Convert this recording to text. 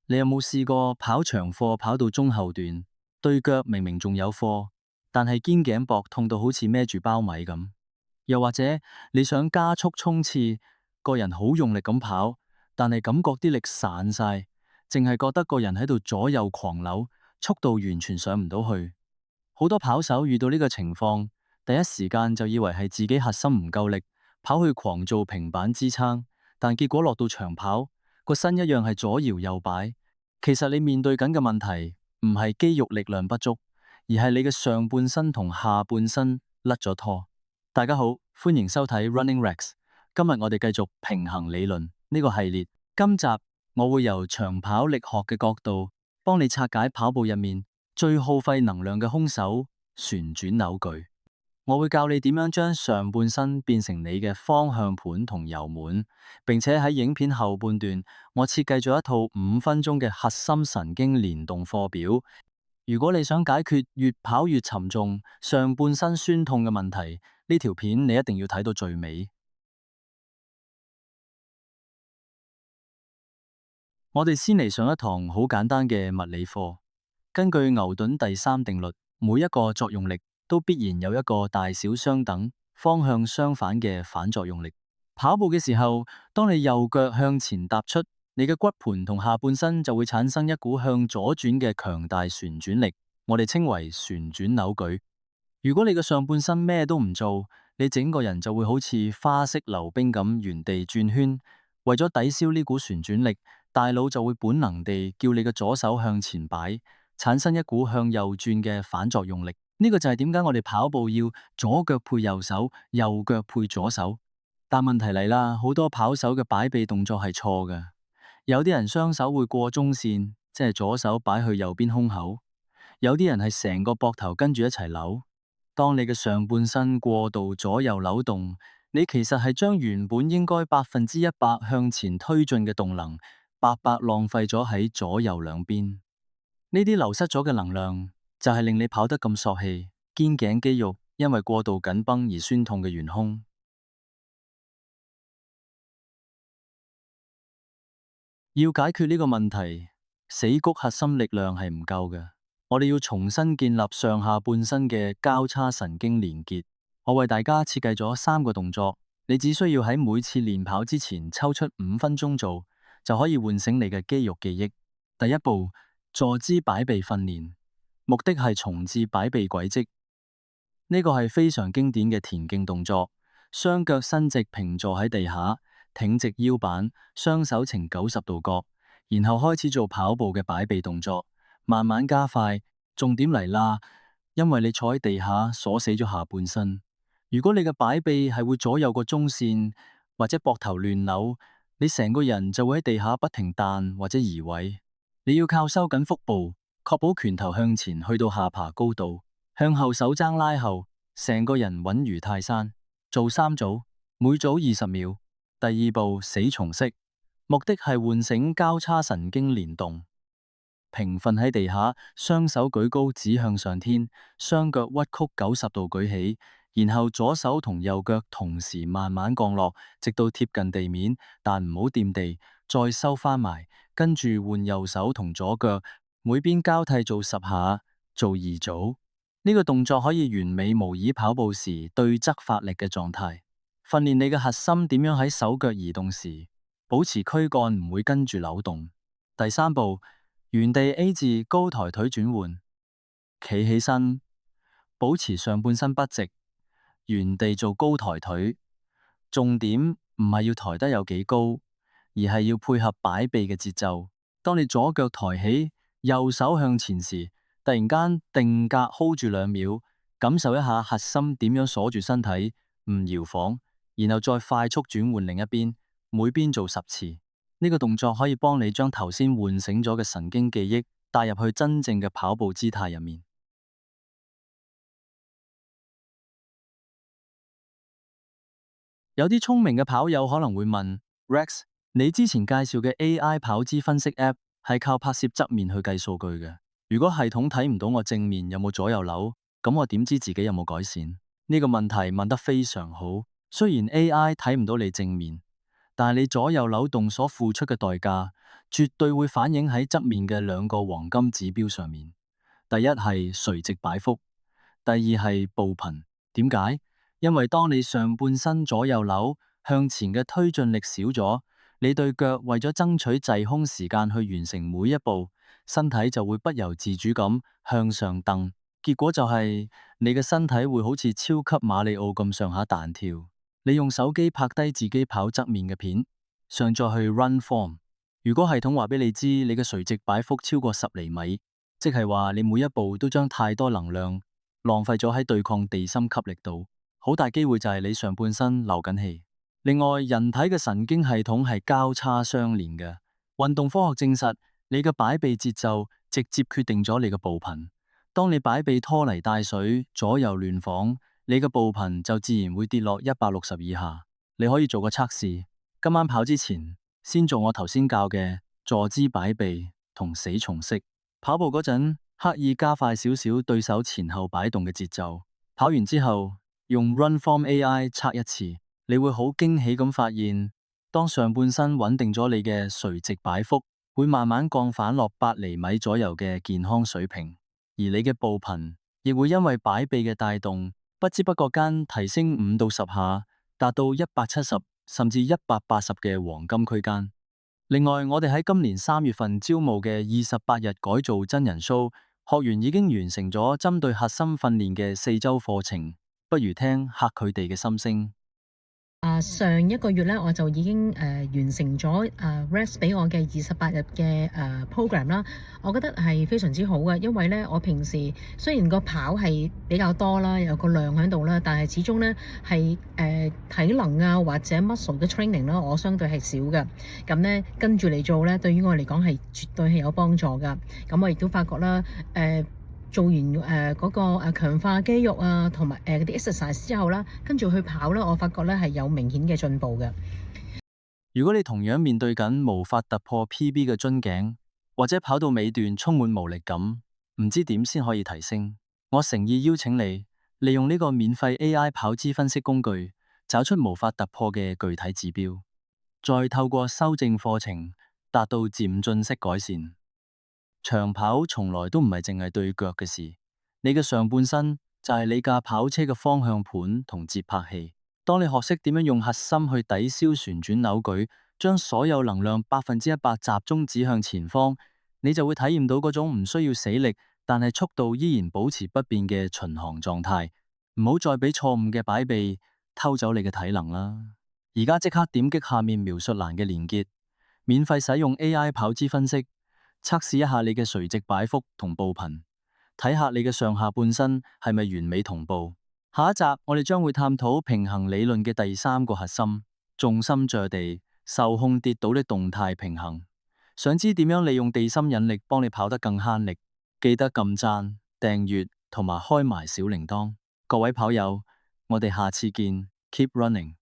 你有冇試過跑長課跑到中後段，對腳明明仲有課，但係肩頸膊痛到好似孭住包米咁？又或者你想加速衝刺，個人好用力咁跑，但係感覺啲力散晒，淨係覺得個人喺度左右狂扭，速度完全上唔到去。好多跑手遇到呢個情況，第一時間就以為係自己核心唔夠力，跑去狂做平板支撐，但結果落到長跑，個身一樣係左搖右擺。其實你面對緊嘅問題唔係肌肉力量不足，而係你嘅上半身同下半身甩咗拖。大家好，歡迎收睇 Running Rex。今日我哋繼續平衡理論呢個系列。今集我會由長跑力學嘅角度，幫你拆解跑步入面最耗費能量嘅兇手——旋轉扭矩。我會教你點樣將上半身變成你嘅方向盤同油門，並且喺影片後半段，我設計咗一套5分鐘嘅核心神經連動課表。如果你想解決越跑越沉重、上半身痠痛嘅問題，呢條片你一定要睇到最尾。我哋先嚟上一堂好簡單嘅物理課。根據牛頓第三定律，每一個作用力都必然有一個大小相等、方向相反嘅反作用力。跑步嘅時候，當你右腳向前踏出，你嘅骨盤同下半身就會產生一股向左轉嘅強大旋轉力，我哋稱為旋轉扭矩。如果你嘅上半身咩都唔做，你整個人就會好似花式溜冰咁原地轉圈。為咗抵消呢股旋轉力，大腦就會本能地叫你嘅左手向前擺，產生一股向右轉嘅反作用力。呢個就係點解我哋跑步要左腳配右手，右腳配左手。但問題嚟啦，好多跑手嘅擺臂動作係錯嘅。有啲人雙手會過中線，即係左手擺去右邊胸口；有啲人係成個膊頭跟住一齊扭。當你嘅上半身過度左右扭動，你其實係將原本應該100%向前推進嘅動能，白白浪費咗喺左右兩邊。呢啲流失咗嘅能量，就係令你跑得咁索氣，肩頸肌肉因為過度緊繃而酸痛嘅元兇。要解決呢個問題，死谷核心力量係唔夠嘅。我哋要重新建立上下半身嘅交叉神經連結。我為大家設計咗3個動作，你只需要喺每次練跑之前抽出5分鐘做，就可以喚醒你嘅肌肉記憶。第一步，坐姿擺臂訓練，目的係重置擺臂軌跡。呢個係非常經典嘅田徑動作，雙腳伸直平坐喺地下，挺直腰板，雙手呈90度角，然後開始做跑步嘅擺臂動作，慢慢加快。重點嚟啦，因為你坐喺地下鎖死咗下半身。如果你嘅擺臂係會左右個中線，或者膊頭亂扭，你成個人就會喺地下不停彈或者移位。你要靠收緊腹部，確保拳頭向前去到下巴高度，向後手踭拉後，成個人穩如泰山。做3組，每組20秒。第二步，死蟲式，目的係喚醒交叉神經連動。平瞓喺地下，雙手舉高指向上天，雙腳屈曲90度舉起，然後左手同右腳同時慢慢降落，直到貼近地面，但唔好掂地，再收返埋。跟住換右手同左腳，每邊交替做10下，做2組。呢個動作可以完美模擬跑步時對側發力嘅狀態，訓練你嘅核心點樣喺手腳移動時保持軀幹唔會跟住扭動。第3步，原地 A 字高抬腿轉換，企起身，保持上半身筆直，原地做高抬腿。重點唔係要抬得有幾高，而係要配合擺臂嘅節奏。當你左腳抬起，右手向前時，突然間定格 hold 住2秒，感受一下核心點樣鎖住身體，唔搖晃，然後再快速轉換另一邊，每邊做10次。呢個動作可以幫你將頭先喚醒咗嘅神經記憶帶入去真正嘅跑步姿態入面。有啲聰明嘅跑友可能會問：Rex，你之前介紹嘅 AI 跑姿分析 App 係靠拍攝側面去計數據嘅。如果系統睇唔到我正面有冇左右扭，咁我點知自己有冇改善？呢個問題問得非常好。雖然 AI 睇唔到你正面，但係你左右扭動所付出嘅代價，絕對會反映喺側面嘅兩個黃金指標上面。第一係垂直擺幅，第二係步頻。點解？因為當你上半身左右扭，向前嘅推進力少咗，你對腳為咗爭取滯空時間去完成每一步，身體就會不由自主咁向上蹬，結果就係你嘅身體會好似超級馬里奧咁上下彈跳。你用手機拍低自己跑側面嘅片，上載去 Run Form。如果系統話俾你知你嘅垂直擺幅超過10厘米，即係話你每一步都將太多能量浪費咗喺對抗地心吸力度，好大機會就係你上半身漏緊氣。另外，人體嘅神經系統係交叉相連嘅。運動科學證實，你嘅擺臂節奏直接決定咗你嘅步頻。當你擺臂拖泥帶水、左右亂晃，你嘅步頻就自然會跌落160以下。你可以做個測試，今晚跑之前，先做我頭先教嘅坐姿擺臂同死蟲式。跑步嗰陣，刻意加快少少對手前後擺動嘅節奏。跑完之後，用 Runform AI 測一次，你會好驚喜咁發現，當上半身穩定咗，你嘅垂直擺幅會慢慢降返落8厘米左右嘅健康水平，而你嘅步頻亦會因為擺臂嘅帶動，不知不覺間提升5到10下，達到170甚至180嘅黃金區間。另外，我哋喺今年3月份招募嘅28日改造真人 show， 學員已經完成咗針對核心訓練嘅4週課程，不如聽下佢哋嘅心聲。上一個月咧，我就已經完成咗Rest 俾我嘅28日嘅program 啦。我覺得係非常之好嘅，因為咧我平時雖然個跑係比較多啦，有個量喺度啦，但係始終咧係體能啊或者 muscle 嘅 training 啦，我相對係少嘅。咁咧跟住嚟做咧，對於我嚟講係絕對係有幫助㗎。咁我亦都發覺啦，做完嗰個強化肌肉啊，同埋嗰啲 exercise 之後啦，跟住去跑啦，我發覺咧係有明顯嘅進步嘅。如果你同樣面對緊無法突破 PB 嘅樽頸，或者跑到尾段充滿無力感，唔知點先可以提升，我誠意邀請你利用呢個免費 AI 跑姿分析工具，找出無法突破嘅具體指標，再透過修正課程達到漸進式改善。長跑從來都唔係淨係對腳嘅事，你嘅上半身就係你架跑車嘅方向盤同節拍器。當你學識點樣用核心去抵消旋轉扭矩，將所有能量100%集中指向前方，你就會體驗到嗰種唔需要死力，但係速度依然保持不變嘅巡航狀態。唔好再俾錯誤嘅擺臂偷走你嘅體能啦！而家即刻點擊下面描述欄嘅連結，免費使用 AI 跑姿分析。測試一下你嘅垂直擺幅同步頻，睇下你嘅上下半身係咪完美同步。下一集我哋將會探討平衡理論嘅第3個核心：重心着地、受控跌倒的動態平衡。想知點樣利用地心引力幫你跑得更慳力？記得撳讚、訂閱同埋開埋小鈴鐺。各位跑友，我哋下次見，Keep running！